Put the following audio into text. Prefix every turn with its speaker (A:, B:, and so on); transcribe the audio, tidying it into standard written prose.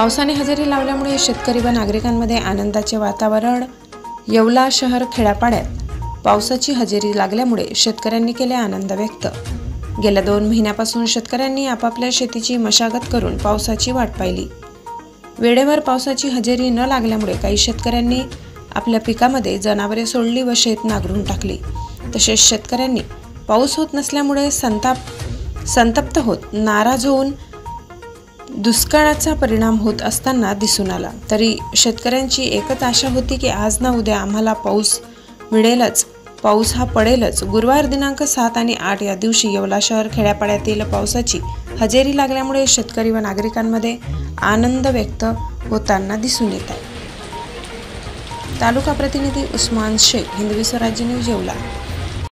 A: पावसाने हजेरी लावल्यामुळे शेतकरी व नागरिकांमध्ये आनंदाचे वातावरण। येवला शहर खेड्यापाड्यात पावसाची हजेरी लागल्यामुळे शेतकऱ्यांनी केले आनंद व्यक्त। गेल्या 2 महिन्यापासून शेतकऱ्यांनी आपापल्या शेतीची मशागत करून पावसाची वाट पाहिली। वेळेवर पावसाची हजेरी न लागल्यामुळे काही शेतकऱ्यांनी आपल्या पिकामध्ये जनावरे सोडली व शेत नांगरून टाकली। तसेच शेतकऱ्यांनी पाऊस होत नसल्यामुळे संतप्त होत नाराज होऊन दुष्काळाचा परिणाम होत असताना दिसून आला। तरी शेतकऱ्यांची एकच आशा होती की आज ना उद्या आम्हाला पाऊस मिळेलच, पाऊस हा पडेलच। गुरुवार दिनांक 7 आणि 8 या दिवशी येवला शहर खेड्यापाड्यातील पावसाची हजेरी लागल्यामुळे शेतकरी व नागरिकांमध्ये आनंद व्यक्त होताना दिसून येत आहे। तालुका प्रतिनिधी उस्मान शेख, हिंदवी स्वराज्य न्यूज, येवला।